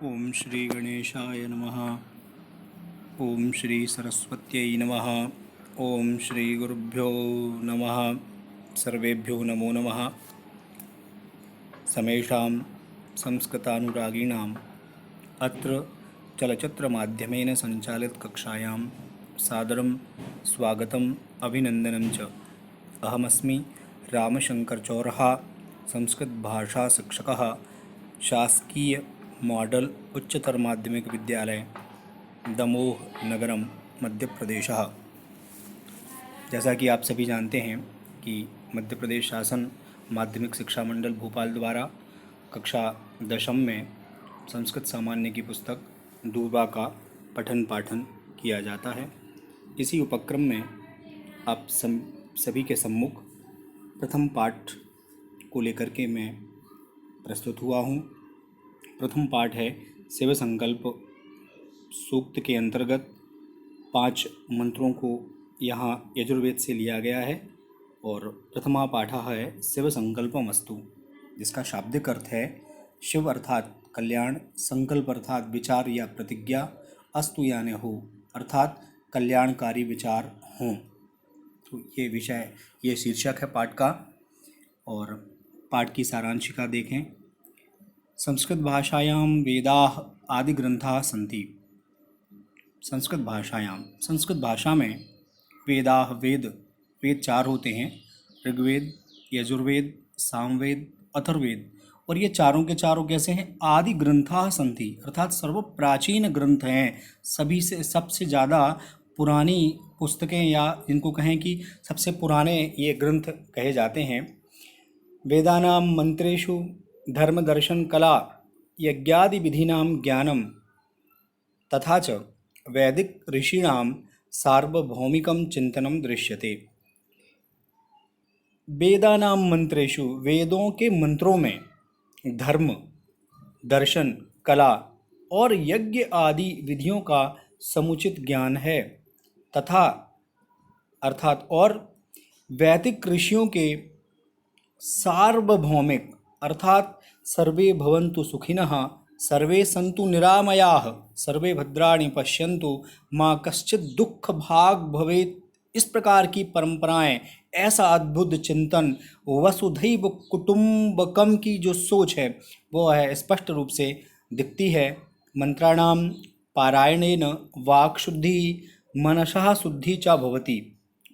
ओम श्री गणेशाय नमः। ओम श्री सरस्वत्यै नमः। ओम श्री गुरुभ्यो नमः। सर्वेभ्यो नमो नमः। समेषां संस्कृतानुरागिणाम् अत्र चलचित्रमाध्यमेन सञ्चालितकक्षायां सादरं स्वागतम् अभिनन्दनं च। अहमस्मि रामशङ्करचौरः, संस्कृतभाषाशिक्षकः, शासकीय मॉडल उच्चतर माध्यमिक विद्यालय दमोह नगरम मध्य प्रदेशः। जैसा कि आप सभी जानते हैं कि मध्य प्रदेश शासन माध्यमिक शिक्षा मंडल भोपाल द्वारा कक्षा 10वीं में संस्कृत सामान्य की पुस्तक दूबा का पठन पाठन किया जाता है। इसी उपक्रम में आप सभी के सम्मुख प्रथम पाठ को लेकर के मैं प्रस्तुत हुआ हूँ। प्रथम पाठ है शिव संकल्प सूक्त के अंतर्गत 5 मंत्रों को यहाँ यजुर्वेद से लिया गया है और प्रथमा पाठ है शिव संकल्पमस्तु, जिसका शाब्दिक अर्थ है शिव अर्थात कल्याण, संकल्प अर्थात विचार या प्रतिज्ञा, अस्तु यानी हो अर्थात कल्याणकारी विचार हों। तो ये शीर्षक है पाठ का। और पाठ की सारांशिका देखें। संस्कृत भाषायां वेदाः आदिग्रंथाः सन्ति। संस्कृत भाषा में वेदाः वेद 4 होते हैं, ऋग्वेद, यजुर्वेद, सामवेद, अथर्ववेद। और ये चारों के चारों कैसे हैं? आदि ग्रंथाः सन्ति अर्थात सर्वप्राचीन ग्रंथ हैं। सभी से सबसे ज़्यादा पुरानी पुस्तकें या जिनको कहें कि सबसे पुराने ये ग्रंथ कहे जाते हैं। वेदानां मंत्रेषु धर्म दर्शन कला यज्ञादि विधीनां ज्ञानम तथा च वैदिक ऋषीणां सार्वभौमिकं चिंतनम दृश्यते। वेदानां मंत्रेषु वेदों के मंत्रों में धर्म, दर्शन, कला और यज्ञ आदि विधियों का समुचित ज्ञान है तथा अर्थात और वैदिक ऋषियों के सार्वभौमिक अर्थात सर्वे भवन्तु सुखिनः, सर्वे सन्तु निरामयाः, सर्वे भद्राणि पश्यन्तु, माँ कश्चित् दुख भाग भवेत्, इस प्रकार की परंपराएं, ऐसा अद्भुत चिंतन, वसुधैव कुटुंबकम की जो सोच है वो है स्पष्ट रूप से दिखती है। मंत्राणाम पारायणेन वाक् शुद्धि मनसः शुद्धि च भवति।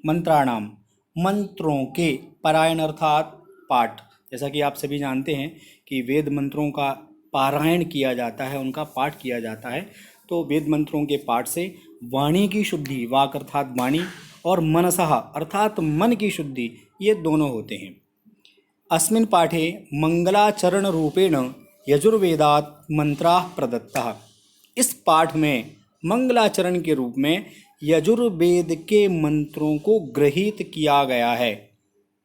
मंत्राणाम मंत्रों के, पारायण अर्थात पाठ। जैसा कि आप सभी जानते हैं कि वेद मंत्रों का पारायण किया जाता है, उनका पाठ किया जाता है। तो वेद मंत्रों के पाठ से वाणी की शुद्धि, वाक अर्थात वाणी, और मनसः अर्थात मन की शुद्धि, ये दोनों होते हैं। अस्मिन् पाठे मंगलाचरण रूपेण यजुर्वेदात् मंत्राः प्रदत्ताः। इस पाठ में मंगलाचरण के रूप में यजुर्वेद के मंत्रों को ग्रहीत किया गया है।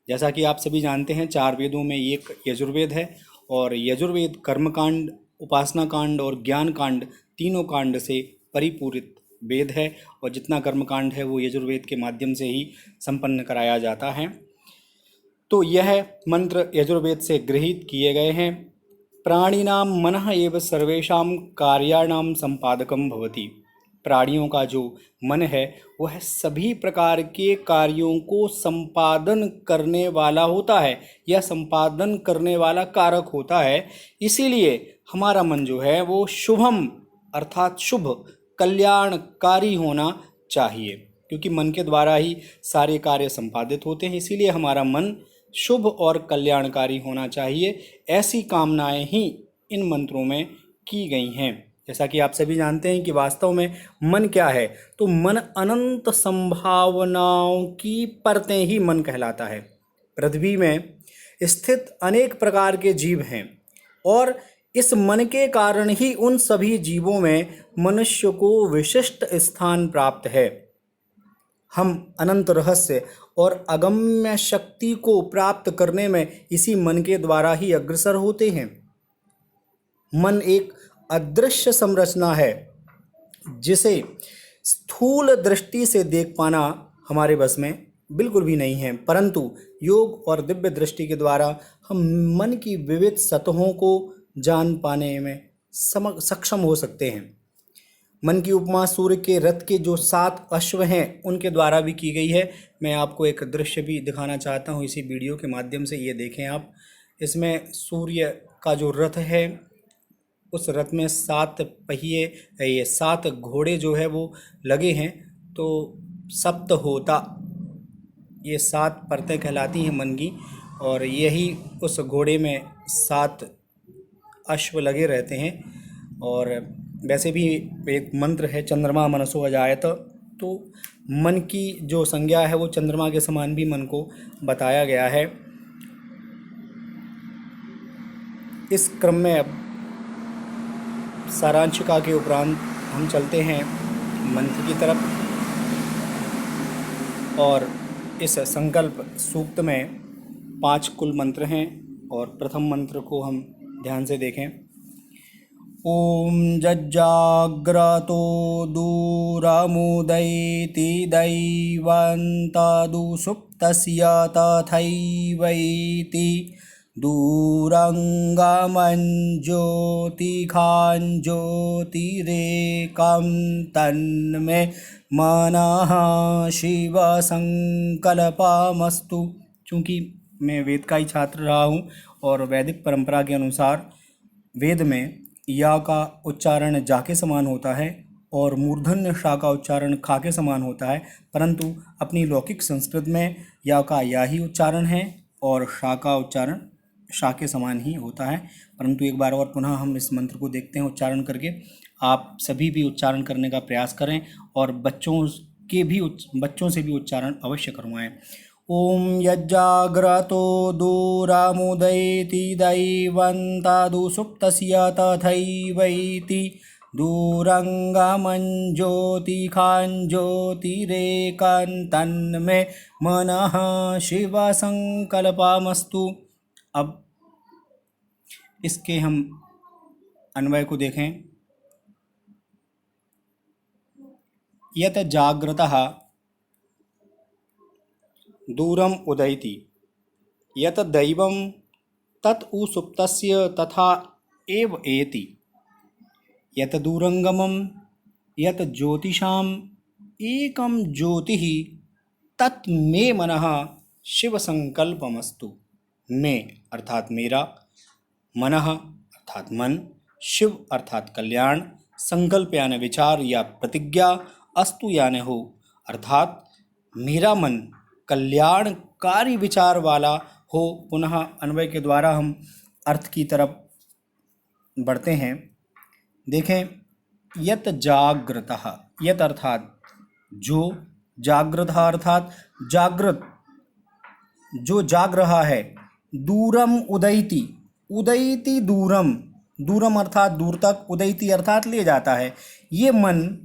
जैसा कि आप सभी जानते हैं 4 वेदों में एक यजुर्वेद है और यजुर्वेद कर्मकांड, उपासना कांड और ज्ञान कांड, तीनों कांड से परिपूरित वेद है। और जितना कर्मकांड है वो यजुर्वेद के माध्यम से ही संपन्न कराया जाता है। तो यह मंत्र यजुर्वेद से गृहीत किए गए हैं। प्राणिनां मनः एव सर्वेषां कार्याणां संपादकं भवति। प्राणियों का जो मन है वह सभी प्रकार के कार्यों को संपादन करने वाला होता है या संपादन करने वाला कारक होता है। इसीलिए हमारा मन जो है वो शुभम अर्थात शुभ, कल्याणकारी होना चाहिए, क्योंकि मन के द्वारा ही सारे कार्य संपादित होते हैं। इसीलिए हमारा मन शुभ और कल्याणकारी होना चाहिए। ऐसी कामनाएं ही इन मंत्रों में की गई हैं। जैसा कि आप सभी जानते हैं कि वास्तव में मन क्या है, तो मन अनंत संभावनाओं की परतें ही मन कहलाता है। पृथ्वी में स्थित अनेक प्रकार के जीव हैं और इस मन के कारण ही उन सभी जीवों में मनुष्य को विशिष्ट स्थान प्राप्त है। हम अनंत रहस्य और अगम्य शक्ति को प्राप्त करने में इसी मन के द्वारा ही अग्रसर होते हैं। मन एक अदृश्य संरचना है जिसे स्थूल दृष्टि से देख पाना हमारे बस में बिल्कुल भी नहीं है, परंतु योग और दिव्य दृष्टि के द्वारा हम मन की विविध सतहों को जान पाने में सक्षम हो सकते हैं। मन की उपमा सूर्य के रथ के जो 7 अश्व हैं उनके द्वारा भी की गई है। मैं आपको एक दृश्य भी दिखाना चाहता हूँ इसी वीडियो के माध्यम से। ये देखें आप, इसमें सूर्य का जो रथ है उस रथ में 7 पहिए, ये 7 घोड़े जो है वो लगे हैं। तो सप्त होता, ये 7 परतें कहलाती हैं मन की, और यही उस घोड़े में 7 अश्व लगे रहते हैं। और वैसे भी एक मंत्र है, चंद्रमा मनसो अजायत, तो मन की जो संज्ञा है वो चंद्रमा के समान भी मन को बताया गया है। इस क्रम में अब सारांशिका के उपरांत हम चलते हैं मंत्र की तरफ, और इस संकल्प सूक्त में 5 कुल मंत्र हैं। और प्रथम मंत्र को हम ध्यान से देखें। ओम जज्जाग्रतो दूरमुदैति दैवन्तादु सुप्तस्य तथैवैति दूरङ्गमञ्ज्योतिखाञ्ज्योतिरेकं तन्मे मनः शिवसंकल्पमस्तु। चूँकि मैं वेद का ही छात्र रहा हूँ और वैदिक परंपरा के अनुसार वेद में या का उच्चारण जा के समान होता है और मूर्धन्य शा का उच्चारण खा के समान होता है, परंतु अपनी लौकिक संस्कृत में या का या ही उच्चारण है और शा का उच्चारण शा के समान ही होता है। परंतु एक बार और पुनः हम इस मंत्र को देखते हैं उच्चारण करके। आप सभी भी उच्चारण करने का प्रयास करें और बच्चों से भी उच्चारण अवश्य करवाएं। ओम यज्जाग्रतो दूरमुदैति दैवन्तादु सुप्तस्य तथैवैति दूरङ्गमञ्ज्योतिखाञ्ज्योतिरेकं तन्मे मनः शिवसंकल्पमस्तु। अब इसके हम अन्वय को देखें। यत जाग्रतः दूरम उदैति यत दैवं तत् उ सुप्तस्य तथा एव एति यत दूरंगमं यत ज्योतिषाम एकम ज्योतिः तत् मे मनः शिव संकल्पमस्तु। मे अर्थात मेरा, मनः अर्थात मन, शिव अर्थात कल्याण, संकल्प यानी विचार या प्रतिज्ञा, अस्तु यानी हो अर्थात मेरा मन कल्याणकारी विचार वाला हो। पुनः अन्वय के द्वारा हम अर्थ की तरफ बढ़ते हैं। देखें, यत जागृतः, यत अर्थात जो, जागृतः अर्थात जागृत, जो जाग रहा है। दूरम उदैति, उदैति दूरम, दूरम अर्थात दूर तक, उदैति अर्थात ले जाता है। ये मन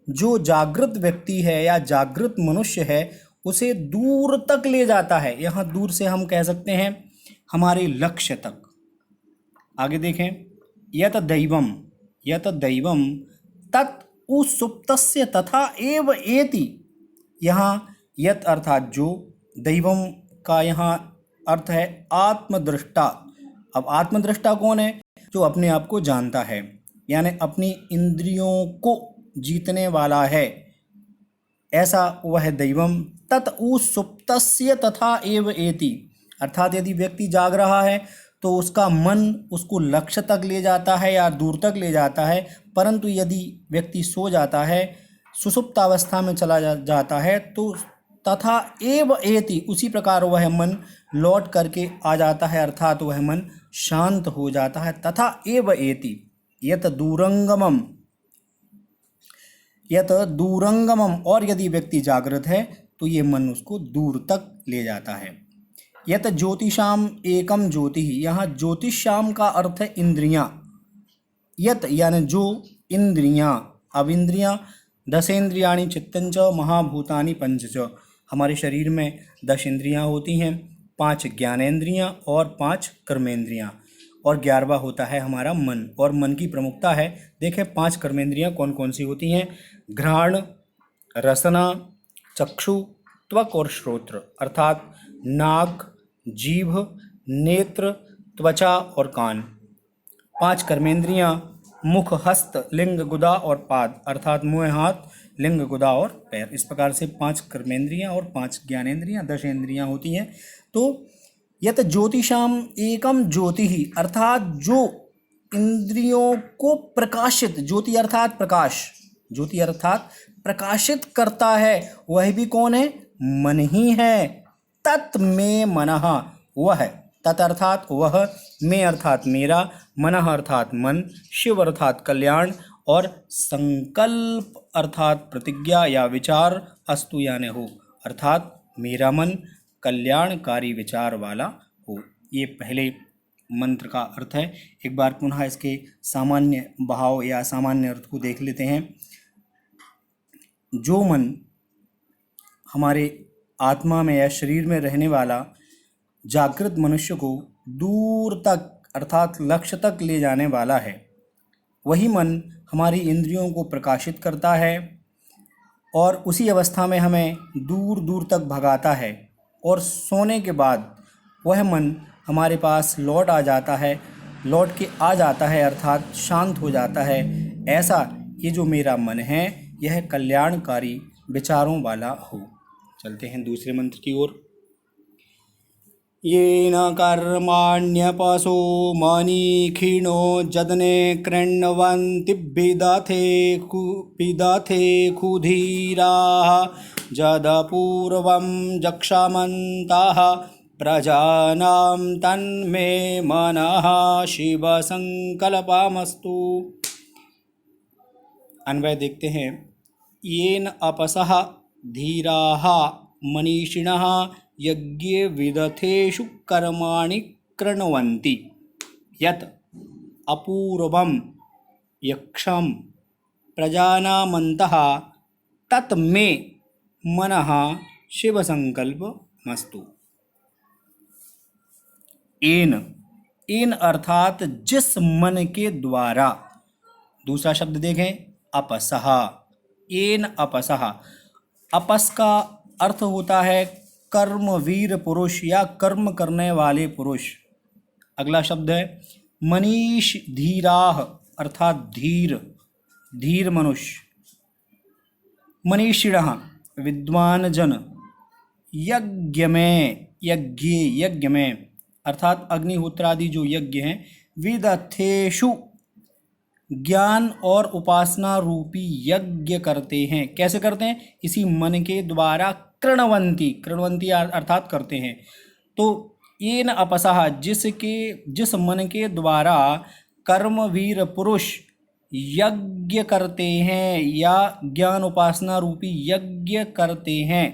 जो जागृत व्यक्ति है या जागृत मनुष्य है उसे दूर तक ले जाता है। यहाँ दूर से हम कह सकते हैं हमारे लक्ष्य तक। आगे देखें, यत दैवम, यत दैवम तत् उ सुप्तस्य तथा एव एति। यहाँ यत अर्थात जो, दैवम का यहाँ अर्थ है आत्मदृष्टा। अब आत्मदृष्टा कौन है? जो अपने आप को जानता है, यानी अपनी इंद्रियों को जीतने वाला है, ऐसा वह दैवम। तत् उ सुप्तस्य तथा एव एति अर्थात यदि व्यक्ति जाग रहा है तो उसका मन उसको लक्ष्य तक ले जाता है या दूर तक ले जाता है, परंतु यदि व्यक्ति सो जाता है, सुषुप्त अवस्था में चला जाता है तो तथा एव एति उसी प्रकार वह मन लौट करके आ जाता है, अर्थात वह मन शांत हो जाता है। तथा एव एति यत दूरंगमम, यत दूरंगमम, और यदि व्यक्ति जागृत है तो ये मन उसको दूर तक ले जाता है। यत ज्योतिषाम एकम ज्योति, यहाँ ज्योतिषाम का अर्थ है इंद्रियां। यत यानी जो इंद्रियां। अब इंद्रियां 10 इंद्रियाणि चित्तंच महाभूतानि पंच च। हमारे शरीर में 10 इंद्रियां होती हैं, 5 ज्ञानेंद्रियां और 5 कर्मेंद्रियां, और 11वां होता है हमारा मन, और मन की प्रमुखता है। देखें 5 कर्मेंद्रियां कौन कौन सी होती हैं? घ्राण, रसना, चक्षु, त्वक और श्रोत्र, अर्थात नाक, जीभ, नेत्र, त्वचा और कान। 5 कर्मेंद्रियां मुख, हस्त, लिंग, गुदा और पाद, अर्थात मुंह, हाथ, लिंग, गुदा और पैर। इस प्रकार से 5 कर्मेंद्रियां और 5 ज्ञानेंद्रियां, 10 इंद्रियां होती हैं। तो यत ज्योतिषाम एकम ज्योति ही, अर्थात जो इंद्रियों को प्रकाशित, ज्योति अर्थात प्रकाश, ज्योति अर्थात प्रकाशित करता है, वह भी कौन है? मन ही है। तत् में मनः, वह, तत् अर्थात वह, में अर्थात मेरा, मनः अर्थात मन, शिव अर्थात कल्याण और संकल्प अर्थात प्रतिज्ञा या विचार, अस्तु यानी हो, अर्थात मेरा मन कल्याणकारी विचार वाला हो। ये पहले मंत्र का अर्थ है। एक बार पुनः इसके सामान्य भाव या सामान्य अर्थ को देख लेते हैं। जो मन हमारे आत्मा में या शरीर में रहने वाला जागृत मनुष्य को दूर तक अर्थात लक्ष्य तक ले जाने वाला है, वही मन हमारी इंद्रियों को प्रकाशित करता है और उसी अवस्था में हमें दूर दूर तक भगाता है, और सोने के बाद वह मन हमारे पास लौट आ जाता है, लौट के आ जाता है अर्थात शांत हो जाता है। ऐसा ये जो मेरा मन है यह कल्याणकारी विचारों वाला हो। चलते हैं दूसरे मंत्र की ओर। येन कर्माण्यपशो मनीखिनो जदने कृण्वन्ति पिदथे क्षुधीराः जदपूर्वं जक्षमन्तः प्रजानां तन्मे मनः शिवसंकल्पमस्तु। अन्वय देखते हैं। येन अपसः धीराः मनीषिणः यज्ञे विदथेषु कर्माणि कृण्वन्ति यत् अपूर्वं यक्षं प्रजानामन्तः तत् मे मनः शिवसंकल्पमस्तु। एन अर्थात जिस मन के द्वारा, दूसरा शब्द देखें अपसः, एन अपसः। अपस का अर्थ होता है कर्मवीर पुरुष या कर्म करने वाले पुरुष। अगला शब्द है मनीष धीराह, अर्थात धीर, धीर मनुष्य। मनीषिणः विद्वान जन, यज्ञ में, यज्ञ में अर्थात अग्निहोत्रादि जो यज्ञ हैं, विदथेषु ज्ञान और उपासना रूपी यज्ञ करते हैं। कैसे करते हैं? इसी मन के द्वारा कृण्वन्ति, कृण्वन्ति अर्थात करते हैं। तो येन अपसः जिस मन के द्वारा कर्मवीर पुरुष यज्ञ करते हैं या ज्ञान उपासना रूपी यज्ञ करते हैं।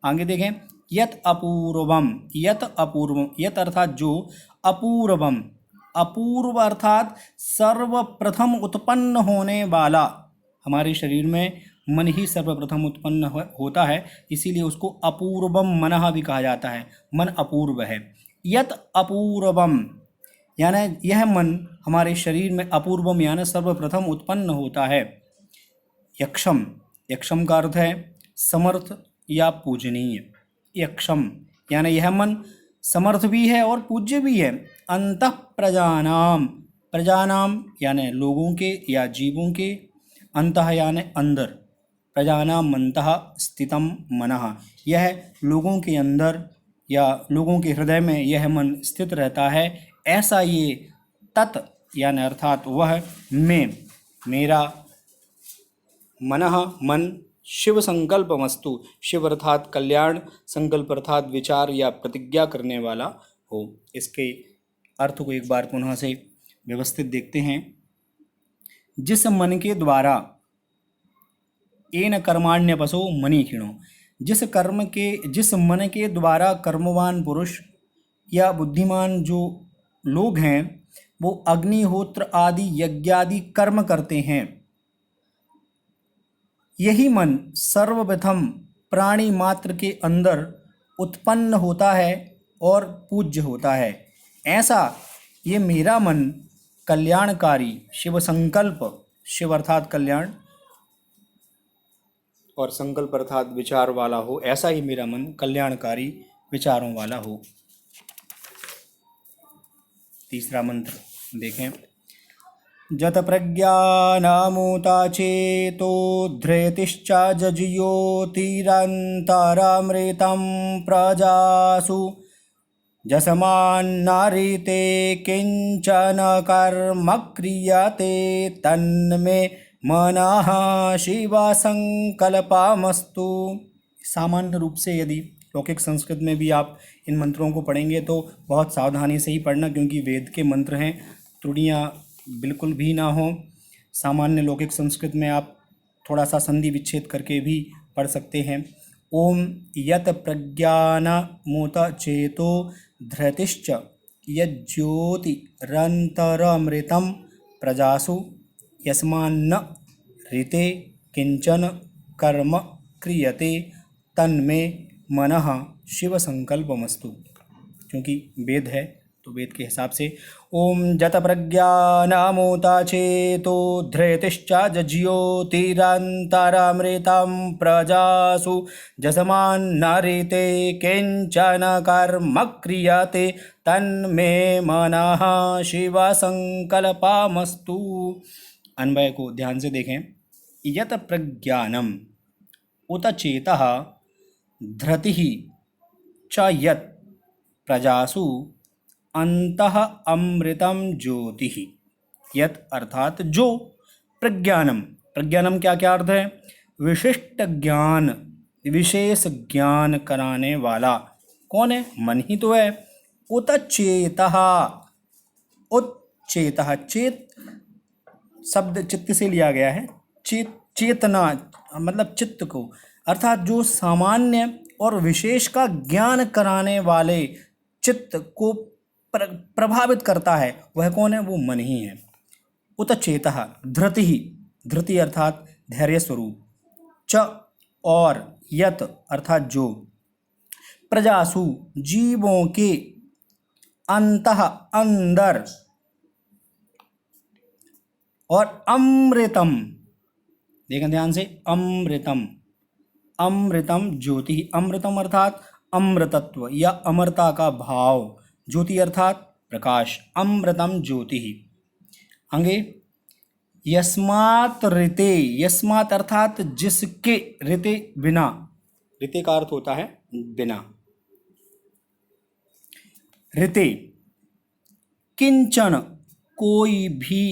आगे देखें, यत अपूर्वम, यत अपूर्वम, यत अर्थात जो, अपूर्वम, अपूर्व अर्थात सर्वप्रथम उत्पन्न होने वाला। हमारे शरीर में मन ही सर्वप्रथम उत्पन्न होता है, इसीलिए उसको अपूर्वम मनः भी कहा जाता है। मन अपूर्व है। यत अपूर्वम यानी यह मन हमारे शरीर में अपूर्वम यानी सर्वप्रथम उत्पन्न होता है। यक्षम, यक्षम का अर्थ है समर्थ या पूजनीय। यक्षम यानी यह मन समर्थ भी है और पूज्य भी है। अंतः प्रजानाम, प्रजानाम यानी लोगों के या जीवों के, अंतः यानी अंदर, प्रजानाम अंतः स्थितम मनः, यह लोगों के अंदर या लोगों के हृदय में यह मन स्थित रहता है। ऐसा ये तत् यानी अर्थात वह, में, मेरा, मनः मन, शिव संकल्पमस्तु, शिव अर्थात कल्याण, संकल्प अर्थात विचार या प्रतिज्ञा करने वाला हो। इसके अर्थ को एक बार पुनः से व्यवस्थित देखते हैं। जिस मन के द्वारा, एन कर्माण्यपसो मनीषिणो, जिस मन के द्वारा कर्मवान पुरुष या बुद्धिमान जो लोग हैं वो अग्निहोत्र आदि यज्ञादि कर्म करते हैं, यही मन सर्वप्रथम प्राणी मात्र के अंदर उत्पन्न होता है और पूज्य होता है। ऐसा ये मेरा मन कल्याणकारी, शिव संकल्प, शिव अर्थात कल्याण और संकल्प अर्थात विचार वाला हो। ऐसा ही मेरा मन कल्याणकारी विचारों वाला हो। तीसरा मंत्र देखें। जत प्रज्ञानामूता चेतो धृतिश्च जज्योतिरन्तरामृतं प्रजासु जसमान्नारिते किंचन कर्म क्रियते तन्मे मनः शिवसंकल्पमस्तु। सामान्य रूप से यदि लौकिक संस्कृत में भी आप इन मंत्रों को पढ़ेंगे तो बहुत सावधानी से ही पढ़ना, क्योंकि वेद के मंत्र हैं, त्रुटियाँ बिल्कुल भी ना हो। सामान्य लौकिक संस्कृत में आप थोड़ा सा संधि विच्छेद करके भी पढ़ सकते हैं। ओम यत प्रज्ञानमुत चेतो धृतिश्च यज्ज्योतिरन्तरमृतं प्रजासु यस्मान्न ऋते किंचन कर्म क्रियते तन्मे मनः शिव संकल्पमस्तु। क्योंकि वेद है तो वेद के हिसाब से ओम जत प्रज्ञानमुता चेतो धृतिश्च जज्योतिरन्तरामृतं प्रजासु जसमान्नरिते किंचन कर्म क्रियते तन्मे मनः शिव संकल्पमस्तु। अन्वय को ध्यान से देखें। यत प्रज्ञानम उत चेतः धृतिः च यत् प्रजासु अंतः अमृतम ज्योतिः। यत् अर्थात जो, प्रज्ञानम, प्रज्ञानम क्या क्या अर्थ है? विशिष्ट ज्ञान, विशेष ज्ञान कराने वाला। कौन है? मन ही तो है। उत चेतः, उत चेतः, चेत शब्द चित्त से लिया गया है। चेतना मतलब चित्त को, अर्थात जो सामान्य और विशेष का ज्ञान कराने वाले चित्त को प्रभावित करता है, वह कौन है? वो मन ही है। उत चेतः धृति, धृति अर्थात धैर्य स्वरूप, च और यत अर्थात जो, प्रजासु जीवों के, अंतः अंदर, और अमृतम, देखें ध्यान से, अमृतम, अमृतम ज्योति, अमृतम अर्थात अमृतत्व या अमरता का भाव, ज्योति अर्थात प्रकाश, अमृतम ज्योति। आगे यस्मात् ऋते, यस्मात् अर्थात जिसके, ऋते बिना, ऋते का अर्थ होता है बिना, ऋते किंचन कोई भी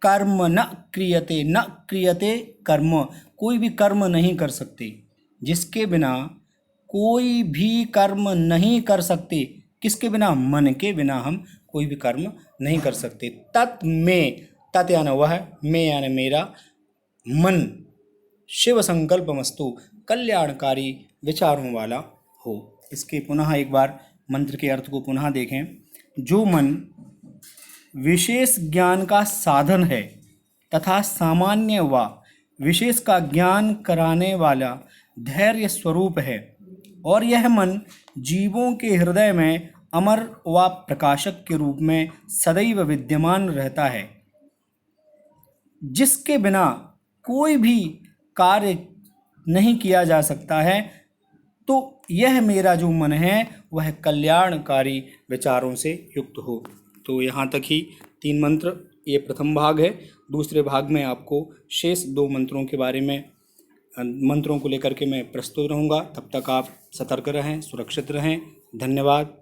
कर्म न क्रियते, न क्रियते कर्म, कोई भी कर्म नहीं कर सकते, जिसके बिना कोई भी कर्म नहीं कर सकते। किसके बिना? मन के बिना हम कोई भी कर्म नहीं कर सकते। तत् में, तत् यानी वह, में यानी मेरा, मन शिव संकल्पमस्तु, कल्याणकारी विचारों वाला हो। इसके पुनः एक बार मंत्र के अर्थ को पुनः देखें। जो मन विशेष ज्ञान का साधन है तथा सामान्य व विशेष का ज्ञान कराने वाला धैर्य स्वरूप है, और यह मन जीवों के हृदय में अमर व प्रकाशक के रूप में सदैव विद्यमान रहता है, जिसके बिना कोई भी कार्य नहीं किया जा सकता है, तो यह मेरा जो मन है वह कल्याणकारी विचारों से युक्त हो। तो यहाँ तक ही 3 मंत्र, ये प्रथम भाग है। दूसरे भाग में आपको शेष 2 मंत्रों के बारे में, मंत्रों को लेकर के मैं प्रस्तुत रहूँगा। तब तक आप सतर्क रहें, सुरक्षित रहें। धन्यवाद।